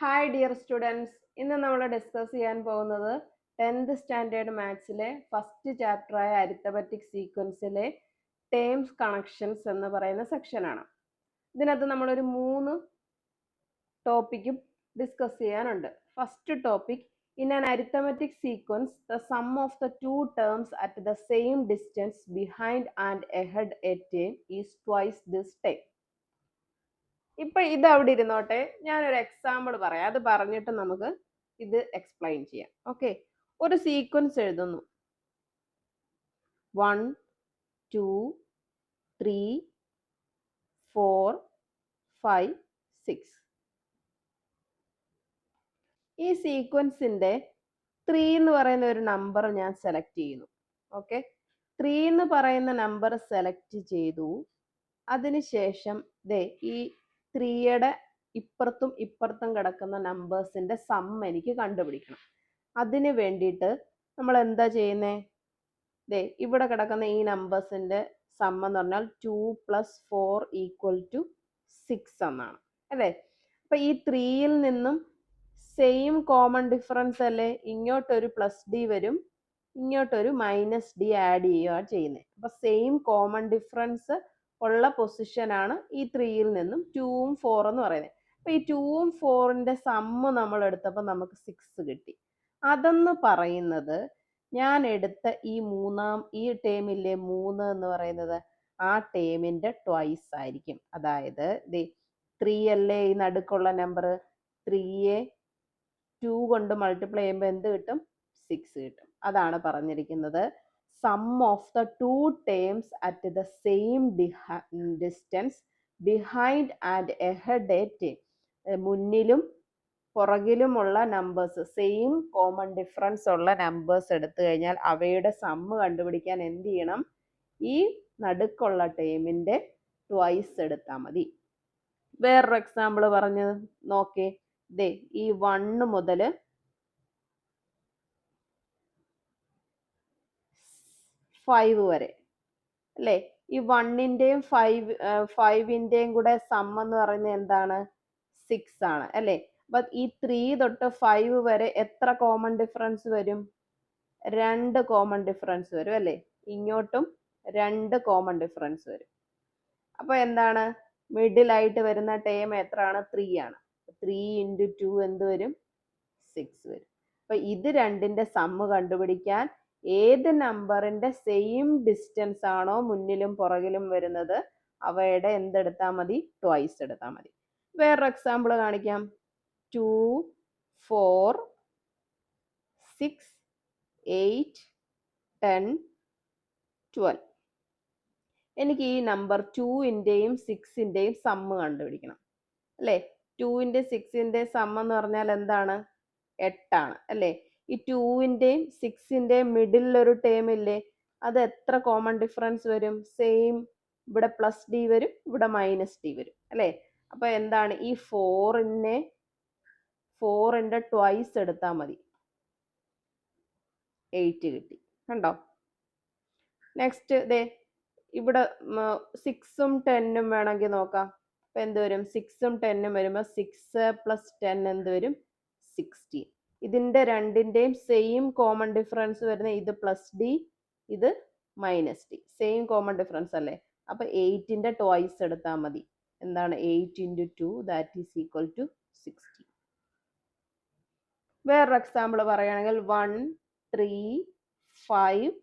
Hi dear students, ഇന്ന് നമ്മൾ discuss ചെയ്യാൻ പോകുന്നത് 10th സ്റ്റാൻഡേർഡ് മാത്സിലെ ഫസ്റ്റ് ചാപ്റ്ററായ അരിത്തമെറ്റിക് സീക്വൻസിലെ ടേംസ് കണക്ഷൻസ് എന്ന് പറയുന്ന സെക്ഷനാണ്. ഇതിനകത്ത് നമ്മളൊരു 3 ടോപ്പിക്കും ഡിസ്കസ് ചെയ്യാനുണ്ട്. First topic, in an arithmetic sequence the sum of the two terms at the same distance behind and ahead a term is twice this term. ഇപ്പൊ ഇത് അവിടെ ഇരുന്നോട്ടെ, ഞാനൊരു എക്സാമ്പിൾ പറയാം, അത് പറഞ്ഞിട്ട് നമുക്ക് ഇത് എക്സ്പ്ലെയിൻ ചെയ്യാം. ഓക്കെ, ഒരു സീക്വൻസ് എഴുതുന്നു. 1 2 3 4 5 6. ഈ സീക്വൻസിന്റെ 3 എന്ന് പറയുന്ന ഒരു നമ്പർ ഞാൻ സെലക്ട് ചെയ്യുന്നു. ഓക്കെ, 3 എന്ന് പറയുന്ന നമ്പർ സെലക്ട് ചെയ്തു. അതിനുശേഷം ഈ 3യുടെ ഇപ്പുറത്തും കിടക്കുന്ന നമ്പേഴ്സിന്റെ സം എനിക്ക് കണ്ടുപിടിക്കണം. അതിന് വേണ്ടിയിട്ട് നമ്മൾ എന്താ ചെയ്യുന്നേ? ഇവിടെ കിടക്കുന്ന ഈ നമ്പേഴ്സിന്റെ സം എന്ന് പറഞ്ഞാൽ 2 + 4 = 6 എന്നാണ്, അല്ലേ? അപ്പൊ ഈ 3യിൽ നിന്നും സെയിം കോമൺ ഡിഫറൻസ് അല്ലേ, ഇങ്ങോട്ടൊരു +d വരും, ഇങ്ങോട്ടൊരു -d ആഡ് ചെയ്യുക ചെയ്യുന്നത്. അപ്പൊ സെയിം കോമൺ ഡിഫറൻസ് ഉള്ള പൊസിഷനാണ് ഈ 3യിൽ നിന്നും 2ഉം 4 എന്ന് പറയുന്നത്. അപ്പൊ ഈ 2ഉം 4ന്റെ സമ്മ് നമ്മൾ എടുത്തപ്പോൾ നമുക്ക് 6 കിട്ടി. അതെന്ന് പറയുന്നത് ഞാൻ എടുത്ത ഈ ടേമില്ലേ 3 എന്ന് പറയുന്നത്, ആ ടേമിന്റെ ട്വൈസ് ആയിരിക്കും. അതായത് 3 അല്ലേ ഈ നടുക്കുള്ള നമ്പർ, 3യെ 2 കൊണ്ട് മൾട്ടിപ്ലൈ ചെയ്യുമ്പോൾ എന്ത് കിട്ടും? 6 കിട്ടും. അതാണ് പറഞ്ഞിരിക്കുന്നത്. Sum of the two terms at the same distance behind and ahead a term. മുന്നിലും പുറകിലുമുള്ള നമ്പേഴ്സ്, സെയിം കോമൺ ഡിഫറൻസ് ഉള്ള നമ്പേഴ്സ് എടുത്തു കഴിഞ്ഞാൽ അവയുടെ സമ്മ് കണ്ടുപിടിക്കാൻ എന്ത് ചെയ്യണം? ഈ നടുക്കുള്ള ടേമിന്റെ ട്വൈസ് എടുത്താൽ മതി. വേറൊരു എക്സാമ്പിൾ പറഞ്ഞ് നോക്കേ. ഈ 1 മുതൽ 5 വരെ അല്ലേ, ഈ 1ന്റെയും 5ന്റെയും കൂടെ സം എന്ന് പറയുന്നത് എന്താണ്? 6 ആണ്, അല്ലേ? അപ്പൊ ഈ 3 തൊട്ട് 5 വരെ എത്ര കോമൺ ഡിഫറൻസ് വരും? 2 കോമൺ ഡിഫറൻസ് വരും, അല്ലേ? ഇങ്ങോട്ടും 2 കോമൺ ഡിഫറൻസ് വരും. അപ്പൊ എന്താണ് മിഡിൽ ആയിട്ട് വരുന്ന ടേം എത്രയാണ്? 3 ആണ്. 3 × 2 എന്ത് വരും? 6 വരും. അപ്പൊ ഇത് രണ്ടിന്റെ സമ്മ് കണ്ടുപിടിക്കാൻ ഏത് നമ്പറിന്റെ സെയിം ഡിസ്റ്റൻസ് ആണോ മുന്നിലും പുറകിലും വരുന്നത്, അവയുടെ എന്തെടുത്താൽ മതി? ട്വൈസ് എടുത്താൽ മതി. വേറൊരു എക്സാമ്പിൾ കാണിക്കാം. 2 4 6 8 10 12. എനിക്ക് ഈ നമ്പർ 2ന്റെയും 6ന്റെയും സമ്മ് കണ്ടുപിടിക്കണം, അല്ലേ? 2ന്റെ 6ന്റെ സം എന്ന് പറഞ്ഞാൽ എന്താണ്? 8 ആണ്, അല്ലേ? ഈ 2ന്റെയും 6ന്റെയും മിഡിൽ ഒരു ടേം ഇല്ലേ, അത് എത്ര കോമൺ ഡിഫറൻസ് വരും? സെയിം, ഇവിടെ +d വരും, ഇവിടെ -d വരും, അല്ലേ? അപ്പൊ എന്താണ്? ഈ 4ന്റെ ട്വൈസ് എടുത്താൽ മതി. 8 കിട്ടി, കണ്ടോ? നെക്സ്റ്റ് ഇവിടെ 6ഉം 10ഉം വേണമെങ്കിൽ നോക്കാം. അപ്പൊ എന്ത് വരും? 6ഉം 10ഉം വരുമ്പോൾ 6 + 10 എന്ത് വരും? 16. ഇതിന്റെ രണ്ടിന്റെയും സെയിം കോമൺ ഡിഫറൻസ് വരുന്ന ഇത് +d, ഇത് -d, സെയിം കോമൺ ഡിഫറൻസ് അല്ലേ? അപ്പൊ 8ന്റെ ട്വൈസ് എടുത്താൽ മതി. എന്താണ്? 8 × 2 = 16. വേറൊരു എക്സാമ്പിൾ പറയുകയാണെങ്കിൽ 1 3 5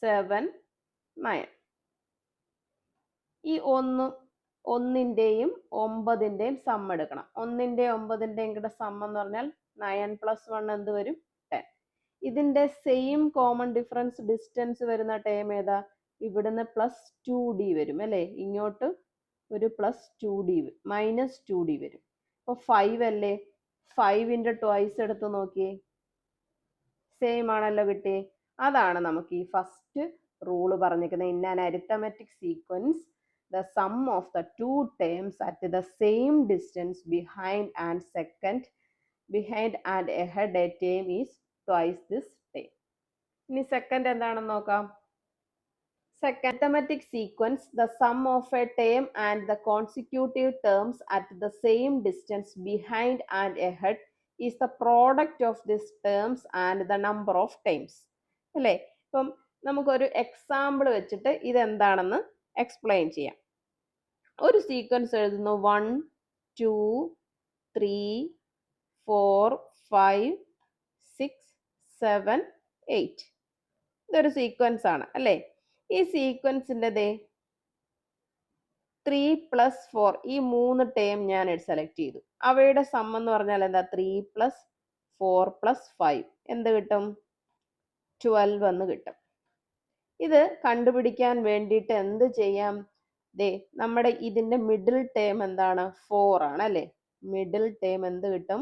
7 9. ഈ 1ന്റെയും 9ന്റെയും സം എടുക്കണം. 1ന്റെയും 9ന്റെയും കൂടെ സം എന്ന് പറഞ്ഞാൽ 9 + 1 എന്ത് വരും? 10. ഇതിന്റെ സെയിം കോമൺ ഡിഫറൻസ് ഡിസ്റ്റൻസ് വരുന്ന ടേം ഏതാ? ഇവിടുന്ന് +2d വരും, അല്ലേ? ഇങ്ങോട്ട് ഒരു +2d -2d വരും. അപ്പൊ 5 അല്ലേ? 5ന്റെ ട്വൈസ് എടുത്ത് നോക്കിയേ, സെയിം ആണല്ലോ കിട്ടിയേ. അതാണ് നമുക്ക് ഈ ഫസ്റ്റ് റൂള് പറഞ്ഞിരിക്കുന്നത്. In an arithmetic sequence the sum of the two terms at the same distance behind and ahead a term is twice this term. ഇനി സെക്കൻഡ് എന്താണെന്ന് നോക്കാം. Second, arithmetic sequence, the sum of a term and the consecutive terms at the same distance behind and ahead is the product of these terms and the number of terms. അല്ലേ? ഇപ്പം നമുക്കൊരു example വെച്ചിട്ട് ഇതെന്താണെന്ന് explain ചെയ്യാം. ഒരു sequence എഴുതുന്നു 1 2 3 4 5 6 7 8. ഇതൊരു sequence ആണ് അല്ലേ? ഈ സീക്വൻസിൻ്റെ 3 പ്ലസ് 4 ഈ 3 ടേം ഞാൻ സെലക്ട് ചെയ്തു. അവയുടെ സം എന്ന് പറഞ്ഞാൽ എന്താ? 3 പ്ലസ് 4 പ്ലസ് 5 എന്ത് കിട്ടും? 12 എന്ന് കിട്ടും. ഇത് കണ്ടുപിടിക്കാൻ വേണ്ടിയിട്ട് എന്ത് ചെയ്യാം? നമ്മുടെ ഇതിന്റെ മിഡിൽ ടേം എന്താണ്? 4 ആണ് അല്ലേ? മിഡിൽ ടേം എന്ത് കിട്ടും?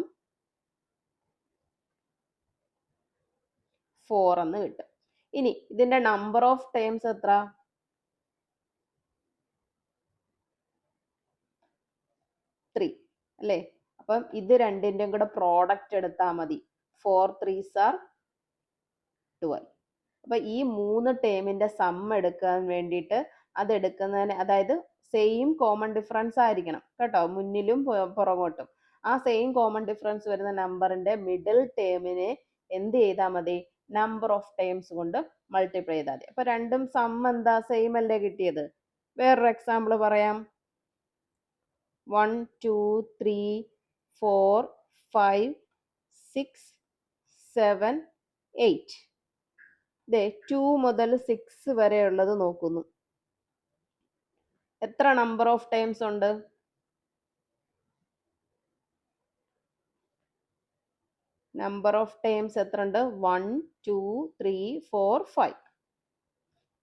4 എന്ന് കിട്ടും. ഇനി ഇതിന്റെ നമ്പർ ഓഫ് ടേംസ് എത്ര? 3 അല്ലേ? അപ്പം ഇത് രണ്ടിന്റെയും കൂടെ പ്രോഡക്റ്റ് എടുത്താൽ മതി. 4 3s are 12. അപ്പൊ ഈ 3 ടേമിന്റെ സം എടുക്കാൻ വേണ്ടിയിട്ട് അത് എടുക്കുന്നതിന്, അതായത് സെയിം കോമൺ ഡിഫറൻസ് ആയിരിക്കണം കേട്ടോ, മുന്നിലും പുറകോട്ടും. ആ സെയിം കോമൺ ഡിഫറൻസ് വരുന്ന നമ്പറിന്റെ മിഡിൽ ടേമിനെ എന്ത് ചെയ്താൽ മതി? നമ്പർ ഓഫ് ടേംസ് കൊണ്ട് മൾട്ടിപ്ലൈ ചെയ്താൽ മതി. അപ്പൊ രണ്ടും സം എന്താ? സെയിം അല്ലേ കിട്ടിയത്? വേറൊരു എക്സാമ്പിൾ പറയാം. 1 2 3 4 5 6 7 8. 2 മുതൽ 6 വരെയുള്ളത് നോക്കുന്നു. എത്ര നമ്പർ ഓഫ് ടൈംസ് ഉണ്ട്? നമ്പർ ഓഫ് ടൈംസ് എത്ര ഉണ്ട്? 1 2 3 4 5.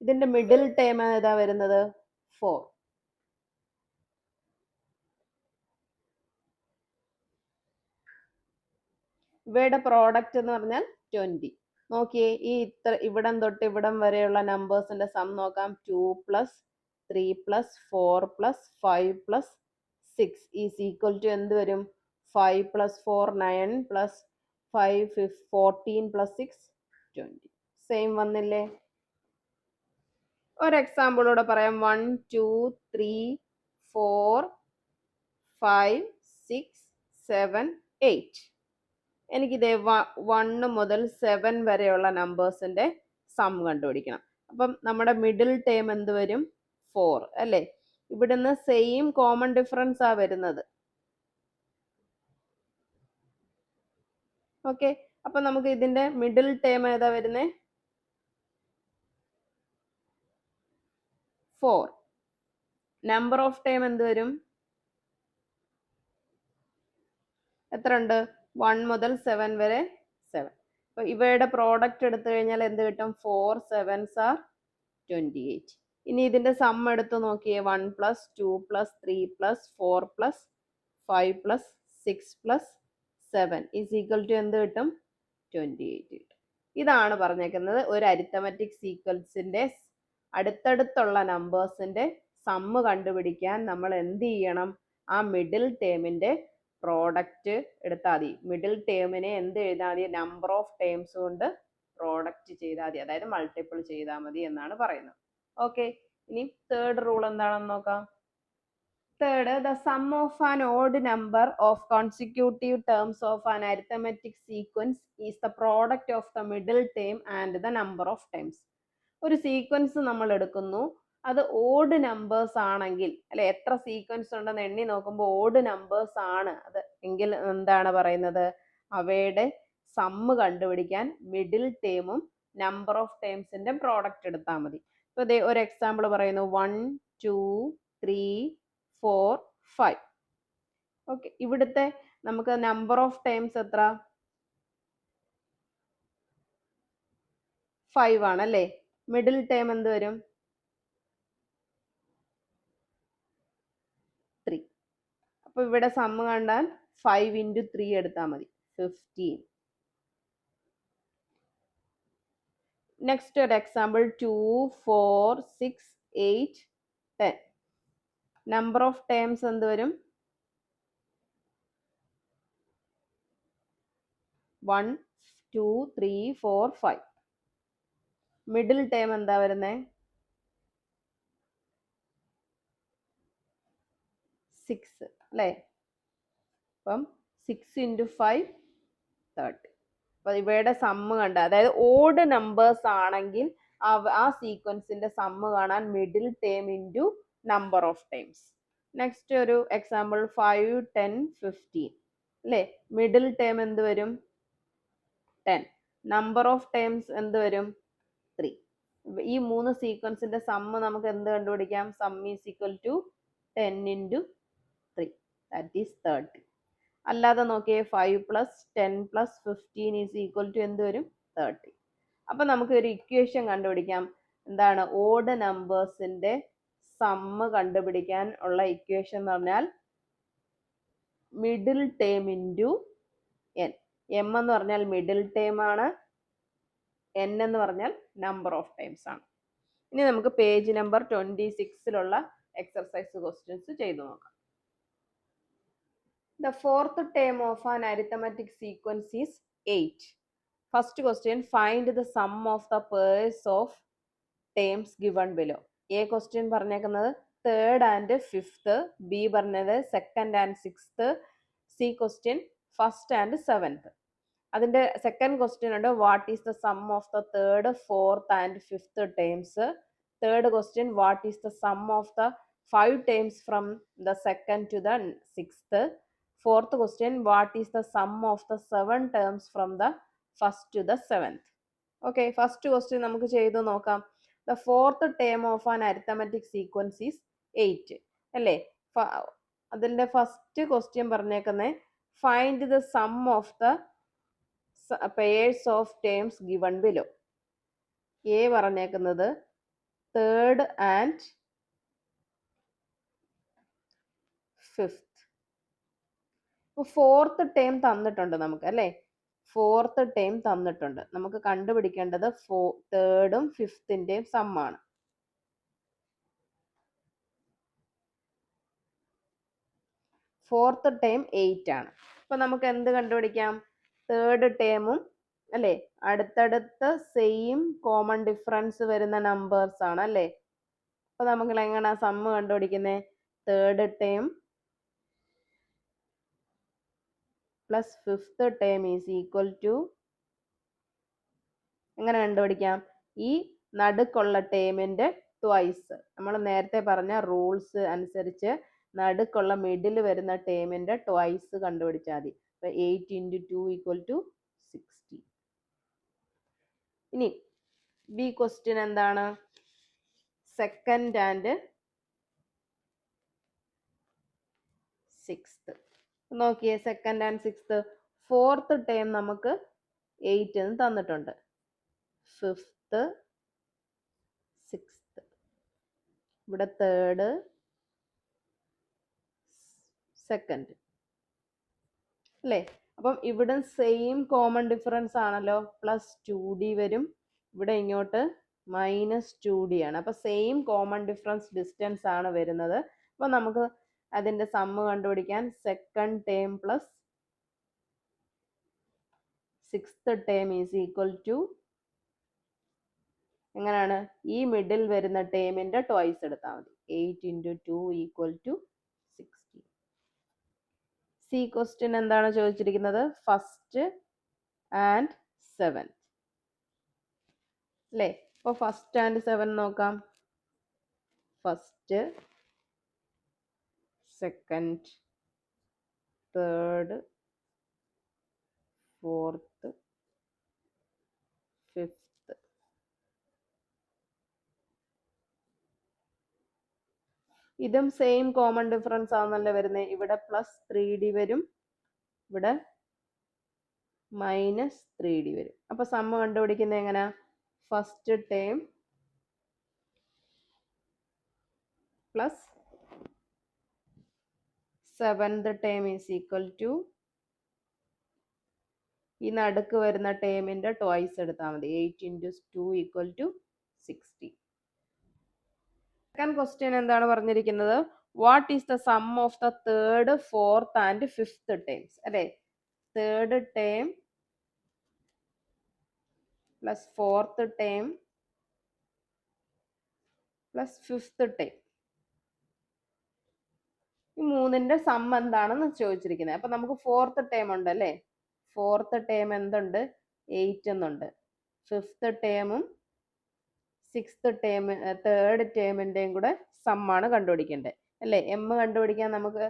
ഇതിന്റെ മിഡിൽ ടൈം ഏതാ വരുന്നത്? 4. ഇവയുടെ പ്രോഡക്റ്റ് എന്ന് പറഞ്ഞാൽ 20. നോക്കിയേ, ഈ ഇവിടം തൊട്ട് ഇവിടം വരെയുള്ള നമ്പേഴ്സിന്റെ സം നോക്കാം. 2 plus 3 plus 4 plus 5 plus 6 is equal to എന്ത് വരും? 5 പ്ലസ് 4 9 പ്ലസ് 5 14 പ്ലസ് 6 20. സെയിം വന്നില്ലേ? ഒരു എക്സാമ്പിളൂടെ പറയാം. 1 2 3 4 5 6 7 8. എനിക്കിതേ 1 മുതൽ 7 വരെയുള്ള നമ്പേഴ്സിന്റെ സം കണ്ടുപിടിക്കണം. അപ്പം നമ്മുടെ മിഡിൽ ടേം എന്ത് വരും? 4 അല്ലേ? ഇവിടുന്ന് സെയിം കോമൺ ഡിഫറൻസ് ആ വരുന്നത്. ഓക്കെ, അപ്പൊ നമുക്ക് ഇതിന്റെ മിഡിൽ ടേം ഏതാ വരുന്നേ? 4. നമ്പർ ഓഫ് ടേം എന്ത് വരും? എത്ര ഉണ്ട്? 1 മുതൽ 7 വരെ 7. അപ്പൊ ഇവയുടെ പ്രോഡക്റ്റ് എടുത്തു കഴിഞ്ഞാൽ എന്ത് കിട്ടും? 4 7s are 28. ഇനി ഇതിന്റെ സം എടുത്ത് നോക്കിയേ. 1 plus 2 plus 3 plus 4 plus 5 plus 6 plus 7 is equal to എന്ത് കിട്ടും? 28 കിട്ടും. ഇതാണ് പറഞ്ഞേക്കുന്നത് ഒരു അരിത്തമെറ്റിക് സീക്വൻസിന്റെ അടുത്തടുത്തുള്ള നമ്പേഴ്സിന്റെ സമ്മ് കണ്ടുപിടിക്കാൻ നമ്മൾ എന്ത് ചെയ്യണം? ആ മിഡിൽ ടേമിന്റെ പ്രോഡക്റ്റ് എടുത്താൽ മതി. മിഡിൽ ടേമിനെ എന്ത് എഴുതാൽ മതി? നമ്പർ ഓഫ് ടേംസ് കൊണ്ട് പ്രോഡക്റ്റ് ചെയ്താൽ മതി, അതായത് മൾട്ടിപ്പിൾ ചെയ്താൽ മതി എന്നാണ് പറയുന്നത്. ഓക്കെ, ഇനി തേർഡ് റൂൾ എന്താണെന്ന് നോക്കാം. Third, the sum of an odd number of consecutive terms of an arithmetic sequence is the product of the middle term and the number of terms. ഒരു സീക്വൻസ് നമ്മൾ എടുക്കുന്നു, അത് ഓഡ് നമ്പേഴ്സ് ആണെങ്കിൽ, അല്ലെ, എത്ര sequence ഉണ്ടെന്ന് എണ്ണി നോക്കുമ്പോൾ ഓഡ് നമ്പേഴ്സ് ആണ് അത് എങ്കിൽ എന്താണ് പറയുന്നത്? അവയുടെ സമ്മ് കണ്ടുപിടിക്കാൻ മിഡിൽ ടേമും നമ്പർ ഓഫ് ടേംസിന്റെ പ്രോഡക്റ്റ് എടുത്താൽ മതി. ഇപ്പൊ ഒരു എക്സാമ്പിൾ പറയുന്നു. 1 2 3 4 5. ഓക്കെ, ഇവിടുത്തെ നമുക്ക് നമ്പർ ഓഫ് ടൈംസ് എത്ര? 5 ആണ് അല്ലേ? മിഡിൽ ടൈം എന്ത് വരും? 3. അപ്പൊ ഇവിടെ സമ്മ് കണ്ടാൽ 5 into 3 എടുത്താൽ മതി, 15. നെക്സ്റ്റ് ഒരു എക്സാമ്പിൾ 2 4 6 8 10. നമ്പർ ഓഫ് ടൈംസ് എന്ത് വരും? 1 2 3 4 5. മിഡിൽ ടൈം എന്താ വരുന്നത്? 6 അല്ലേ? അപ്പം 6 × 5 30. അപ്പൊ ഇവയുടെ സമ്മ് കണ്ട, അതായത് ഓഡ് നമ്പേഴ്സ് ആണെങ്കിൽ ആ സീക്വൻസിന്റെ സമ്മ് കാണാൻ middle term into number of times. Next ഒരു എക്സാമ്പിൾ 5, 10, 15 അല്ലേ? മിഡിൽ ടേം എന്ത് വരും? 10. നമ്പർ ഓഫ് ടൈംസ് എന്ത് വരും? 3. ഈ മൂന്ന് സീക്വൻസിന്റെ സമ്മ് നമുക്ക് എന്ത് കണ്ടുപിടിക്കാം? Sum is equal to 10 × 3, that is 30. അല്ലാതെ നോക്കിയേ, 5 + 10 + 15 ഈസ് ഈക്വൽ ടു എന്ത് വരും? 30. അപ്പൊ നമുക്ക് ഒരു ഇക്വേഷൻ കണ്ടുപിടിക്കാം. എന്താണ്? ഓഡ് നമ്പേഴ്സിന്റെ സമ്മ് കണ്ടുപിടിക്കാൻ ഉള്ള ഇക്വേഷൻ എന്ന് പറഞ്ഞാൽ middle term into N. M എന്ന് പറഞ്ഞാൽ മിഡിൽ ടേം ആണ്, എൻ എന്ന് പറഞ്ഞാൽ നമ്പർ ഓഫ് ടൈംസ് ആണ്. ഇനി നമുക്ക് പേജ് നമ്പർ 26 എക്സർസൈസ് ക്വസ്റ്റ്യൻസ് ചെയ്തു നോക്കാം. The fourth term of an arithmetic sequence is 8. First question, find the sum of the pairs of terms given below. A question പറഞ്ഞേക്കുന്നത് third and fifth, B പറഞ്ഞത് second and sixth, C question first and seventh. അതിന്റെ second question ഉണ്ട്, what is the sum of the third, fourth and fifth terms. Third question, what is the sum of the 5 terms from the second to the sixth. Fourth question, what is the sum of the 7 terms from the first to the seventh. Okay, first question നമുക്ക് ചെയ്തു നോക്കാം. The fourth term of an arithmetic sequence is 8 അല്ലേ? അതിന്റെ first question പറഞ്ഞേക്കുന്നത് find the sum of the pairs of terms given below. A പറഞ്ഞേക്കുന്നത് third and fifth. Fourth term തന്നിട്ടുണ്ട് നമുക്ക് അല്ലേ? ഫോർത്ത് ടേം തന്നിട്ടുണ്ട്. നമുക്ക് കണ്ടുപിടിക്കേണ്ടത് തേർഡും ഫിഫ്ത്തിന്റെയും സമ്മാണ്. ഫോർത്ത് ടേം 8 ആണ്. അപ്പൊ നമുക്ക് എന്ത് കണ്ടുപിടിക്കാം? തേർഡ് ടേമും അല്ലേ അടുത്തടുത്ത് സെയിം കോമൺ ഡിഫറൻസ് വരുന്ന നമ്പേഴ്സ് ആണ് അല്ലേ? അപ്പൊ നമുക്ക് എങ്ങനെ സമ്മ് കണ്ടുപിടിക്കുന്നത്? Third term plus fifth term is equal to, എങ്ങനെ കണ്ടുപിടിക്കാം? ഈ നടുക്കുള്ള ടേമിന്റെ ട്വൈസ്. നമ്മൾ നേരത്തെ പറഞ്ഞ റൂൾസ് അനുസരിച്ച് നടുക്കുള്ള മിഡിൽ വരുന്ന ടേമിന്റെ ട്വൈസ് കണ്ടുപിടിച്ചാൽ മതി. 8 × 2 = 60. ഇനി ബി ക്വസ്റ്റ്യൻ എന്താണ്? Second and sixth. നോക്കിയേ, second and sixth. Fourth term നമുക്ക് 8 എന്ന് തന്നിട്ടുണ്ട്. ഫിഫ്ത്ത്, സിക്സ്ത്, ഇവിടെ തേർഡ്, സെക്കൻഡ് അല്ലേ? അപ്പം ഇവിടെ സെയിം കോമൺ ഡിഫറൻസ് ആണല്ലോ, +2d വരും. ഇവിടെ ഇങ്ങോട്ട് -2d ആണ്. അപ്പൊ സെയിം കോമൺ ഡിഫറൻസ് ഡിസ്റ്റൻസ് ആണ് വരുന്നത്. അപ്പൊ നമുക്ക് അതിന്റെ സമ്മ് കണ്ടുപിടിക്കാൻ second term plus sixth term is equal to, എങ്ങനെയാണ്? ഈ മിഡിൽ വരുന്ന ടേമിന്റെ ട്വൈസ് എടുത്താൽ മതി. 8 × 2 = 60. സി ക്വസ്റ്റ്യൻ എന്താണ് ചോദിച്ചിരിക്കുന്നത്? ഫസ്റ്റ് ആൻഡ് സെവൻത് അല്ലേ? അപ്പൊ ഫസ്റ്റ് ആൻഡ് സെവൻ നോക്കാം. First, second, third, fourth, fifth. ഇതും സെയിം കോമൺ ഡിഫറൻസ് ആണെന്നല്ലേ വരുന്നത്. ഇവിടെ +3d വരും, ഇവിടെ -3d വരും. അപ്പൊ സമ്മ് കണ്ടുപിടിക്കുന്നത് എങ്ങനെ? First term plus seventh term is equal to, ഈ നടുക്ക് വരുന്ന ടേമിന്റെ ട്വൈസ് എടുത്താൽ മതി. 8 × 2 = 60. സെക്കൻഡ് ക്വസ്റ്റ്യൻ എന്താണ് പറഞ്ഞിരിക്കുന്നത്? What is the sum of the third, fourth and fifth terms അല്ലേ? Third term plus fourth term plus fifth term. ഈ മൂന്നിന്റെ സം എന്താണെന്ന് ചോദിച്ചിരിക്കുന്നത്. അപ്പൊ നമുക്ക് ഫോർത്ത് ടേം ഉണ്ട് അല്ലേ? ഫോർത്ത് ടേം എന്തുണ്ട്? 8 എന്നുണ്ട്. ഫിഫ്ത്ത് ടേമും സിക്സ്ത് ടേം തേർഡ് ടേമിന്റെയും കൂടെ സമ്മാണ് കണ്ടുപിടിക്കേണ്ടത് അല്ലേ? എം കണ്ടുപിടിക്കാൻ നമുക്ക്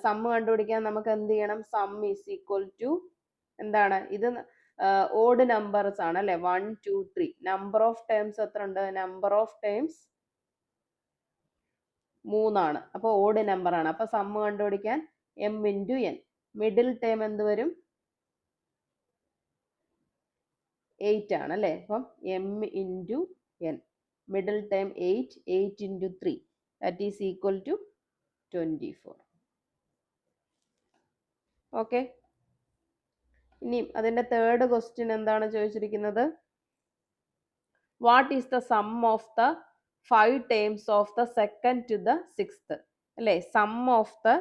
സമ്മ് കണ്ടുപിടിക്കാൻ നമുക്ക് എന്ത് ചെയ്യണം? സം ഈസ് ഈക്വൽ ടു എന്താണ്? ഇത് ഓഡ് നമ്പേഴ്സ് ആണ് അല്ലെ? 1 2 3. നമ്പർ ഓഫ് ടേംസ് എത്ര ഉണ്ട്? നമ്പർ ഓഫ് ടേംസ് 3 ആണ്. അപ്പൊ ഓഡ് നമ്പർ ആണ്. അപ്പൊ സമ്മ് കണ്ടുപിടിക്കാൻ M into N. Middle term എന്ത് വരും? 8 ആണ് അല്ലേ? അപ്പം M into N. Middle term 8. 8 into 3 that is equal to 24. Okay. ഇനി അതിന്റെ തേർഡ് ക്വസ്റ്റ്യൻ എന്താണ് ചോദിച്ചിരിക്കുന്നത്? What is the sum of the 5 terms of the second to the sixth അല്ലേ? സം ഓഫ് ദ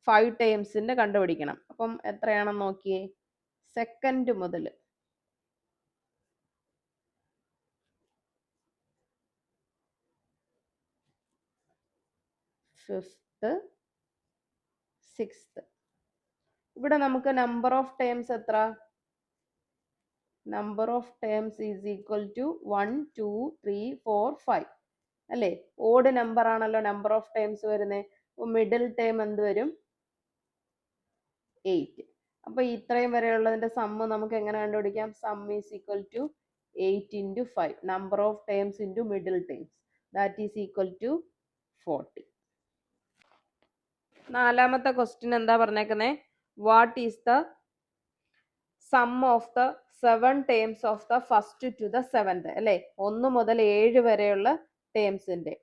5 ടേംസിന്റെ കണ്ടുപിടിക്കണം. അപ്പം എത്രയാണെന്ന് നോക്കിയേ. സെക്കൻഡ് മുതൽ ഫിഫ്ത്ത് സിക്സ്ത്. ഇവിടെ നമുക്ക് നമ്പർ ഓഫ് ടേംസ് എത്ര? Number of terms is equal to 1 2 3 4 5 അല്ലേ? ഓഡ് നമ്പർ ആണല്ലോ നമ്പർ ഓഫ് ടേംസ് വരുന്നത്. മിഡിൽ ടേം എന്ത് വരും? 8. അപ്പൊ ഇത്രയും വരെയുള്ളതിന്റെ സമ്മ് നമുക്ക് എങ്ങനെ കണ്ടുപിടിക്കാം? Sum is equal to 8 into 5 number of terms into middle terms that is equal to 40. നാലാമത്തെ ക്വസ്റ്റ്യൻ എന്താ പറഞ്ഞേക്കുന്നത്? What is the sum of the 7 terms of the first to the seventh അല്ലേ? 1 മുതൽ 7 വരെയുള്ള ടേംസിന്റെ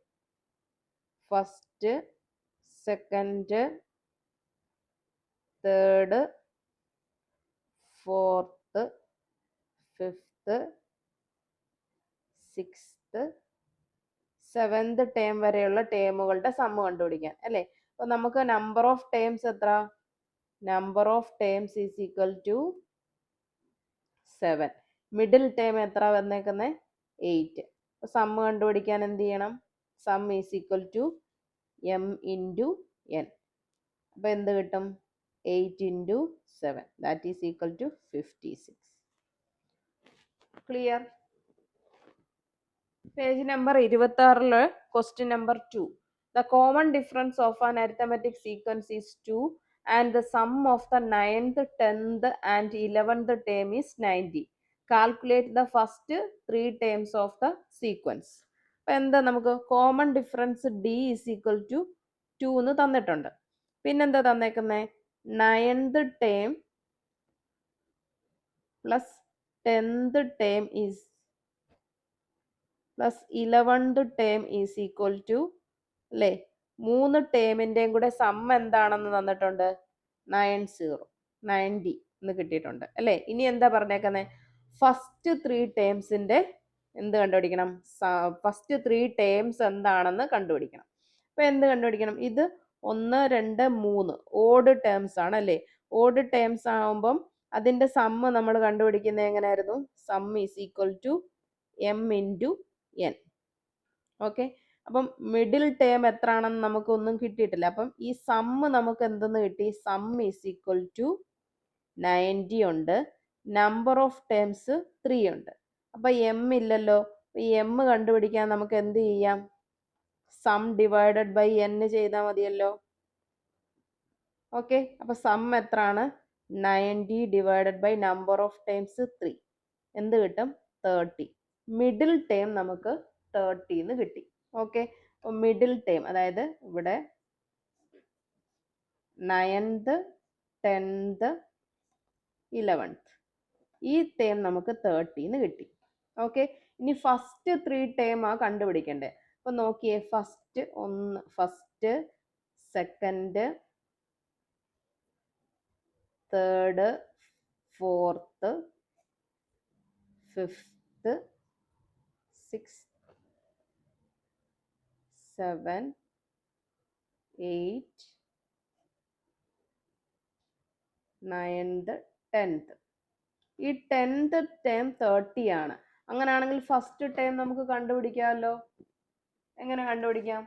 first second third fourth fifth sixth seventh term വരെയുള്ള ടേമുകളുടെ sum കണ്ടുപിടിക്കാൻ അല്ലേ? അപ്പൊ നമുക്ക് നമ്പർ ഓഫ് ടേംസ് എത്ര? Number of terms is equal to 7. Middle term എത്ര വന്നേക്കുന്നത്? 8. അപ്പൊ സമ്മ് കണ്ടുപിടിക്കാൻ എന്ത് ചെയ്യണം? Sum is equal to M into N. അപ്പൊ എന്ത് കിട്ടും? 8 into 7 that is equal to 56. Clear? Page number 26 question number 2. The common difference of an arithmetic sequence is 2 and the sum of the 9th, 10th and 11th term is 90. Calculate the first 3 terms of the sequence. അപ്പൊ എന്താ നമുക്ക് common difference d is equal to 2 എന്ന് തന്നിട്ടുണ്ട്. പിന്നെന്താ തന്നേക്കുന്നേ? 9th term plus 10th term is plus 11th term is equal to അല്ലേ? 3 ടേമിന്റെയും കൂടെ some എന്താണെന്ന് തന്നിട്ടുണ്ട്? 90 എന്ന് കിട്ടിയിട്ടുണ്ട് അല്ലേ? ഇനി എന്താ പറഞ്ഞേക്കുന്നത്? ഫസ്റ്റ് 3 ടേംസിന്റെ എന്ത് കണ്ടുപിടിക്കണം? ഫസ്റ്റ് 3 ടേംസ് എന്താണെന്ന് കണ്ടുപിടിക്കണം. അപ്പൊ എന്ത് കണ്ടുപിടിക്കണം? ഇത് 1 2 3 ഓഡ് ടേംസ് ആണ് അല്ലേ? ഓഡ് ടേംസ് ആവുമ്പം അതിന്റെ സമ്മ് നമ്മൾ കണ്ടുപിടിക്കുന്നത് എങ്ങനെയായിരുന്നു? Sum is equal to M into N. Okay. അപ്പം മിഡിൽ ടേം എത്ര ആണെന്ന് നമുക്കൊന്നും കിട്ടിയിട്ടില്ല. അപ്പം ഈ സമ്മ് നമുക്ക് എന്തെന്ന് കിട്ടി? സം ഈസ് ഈക്വൽ ടു 90 ഉണ്ട്. നമ്പർ ഓഫ് ടേംസ് 3 ഉണ്ട്. അപ്പൊ എം ഇല്ലല്ലോ. ഈ എം കണ്ടുപിടിക്കാൻ നമുക്ക് എന്ത് ചെയ്യാം? സം ഡിവൈഡഡ് ബൈ എൻ ചെയ്താൽ മതിയല്ലോ. ഓക്കെ. അപ്പൊ സം എത്രയാണ്? 90 divided by number of terms 3 എന്ത് കിട്ടും? 30. മിഡിൽ ടേം നമുക്ക് 30 എന്ന് കിട്ടി. ഓക്കെ. അപ്പൊ മിഡിൽ ടേം അതായത് ഇവിടെ 9th 10th 11th ഈ ടേം നമുക്ക് 30 എന്ന് കിട്ടി. ഓക്കെ. ഇനി ഫസ്റ്റ് 3 ടേം ആ കണ്ടുപിടിക്കണ്ടേ. അപ്പൊ നോക്കിയേ, first second third fourth fifth 6 7 8 9th 10th. ഈ 10th ടേം 30 ആണ്. അങ്ങനെയാണെങ്കിൽ ഫസ്റ്റ് ടേം നമുക്ക് കണ്ടുപിടിക്കാമല്ലോ. എങ്ങനെ കണ്ടുപിടിക്കാം?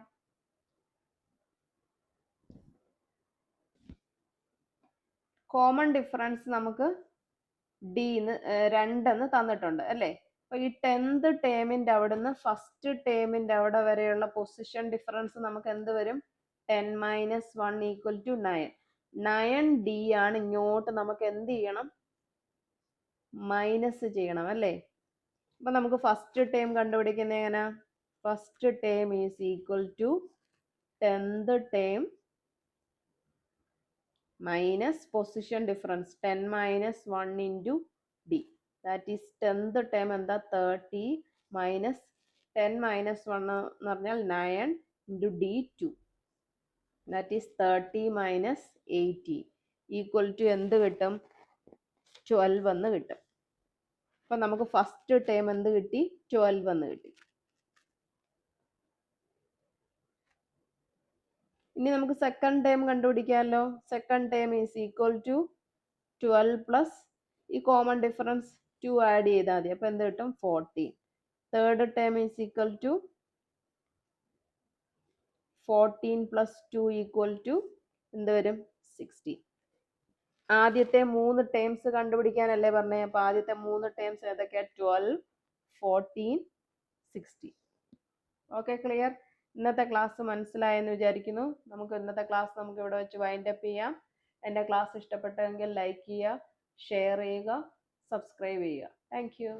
കോമൺ ഡിഫറൻസ് നമുക്ക് ഡിന്ന് 2 തന്നിട്ടുണ്ട് അല്ലേ? അപ്പൊ ഈ 10th ടേമിന്റെ അവിടുന്ന് ഫസ്റ്റ് ടേമിന്റെ അവിടെ വരെയുള്ള പൊസിഷൻ ഡിഫറൻസ് നമുക്ക് എന്ത് വരും? 10 മൈനസ് 1 ഈക്വൽ ടു 9. 9D ആണ് ഇങ്ങോട്ട് നമുക്ക് എന്ത് ചെയ്യണം? മൈനസ് ചെയ്യണം അല്ലേ? അപ്പൊ നമുക്ക് ഫസ്റ്റ് ടേം കണ്ടുപിടിക്കുന്നത് എങ്ങനെ? First term is equal to 10th term minus position difference 10 minus 1 into D. That is 10th term എന്താ? 30 minus 10 minus 1 എന്ന് പറഞ്ഞാൽ 9 into D2. That is 30 minus 80 equal to എന്ത് കിട്ടും? 12 എന്ന് കിട്ടും. അപ്പൊ നമുക്ക് ഫസ്റ്റ് ടേം എന്ത് കിട്ടി? 12 എന്ന് കിട്ടി. ഇനി നമുക്ക് സെക്കൻഡ് ടേം കണ്ടുപിടിക്കാമല്ലോ. Second term is equal to 12 plus ഈ കോമൺ ഡിഫറൻസ് 2 ആഡ് ചെയ്താൽ മതി. അപ്പൊ എന്ത് കിട്ടും? 14. Third term is equal to 14 plus 2 equal to എന്ത് വരും? 16. ആദ്യത്തെ 3 ടേംസ് കണ്ടുപിടിക്കാനല്ലേ പറഞ്ഞേ? അപ്പൊ ആദ്യത്തെ 3 ടേംസ് ഏതൊക്കെയാ? 12, 14, 16. Okay, clear? ഇന്നത്തെ ക്ലാസ് മനസ്സിലായെന്ന് വിചാരിക്കുന്നു. നമുക്ക് ഇന്നത്തെ ക്ലാസ് നമുക്ക് ഇവിടെ വെച്ച് വൈൻഡ് അപ്പ് ചെയ്യാം. എൻ്റെ ക്ലാസ് ഇഷ്ടപ്പെട്ടെങ്കിൽ ലൈക്ക് ചെയ്യുക, ഷെയർ ചെയ്യുക, സബ്സ്ക്രൈബ് ചെയ്യുക. Thank you.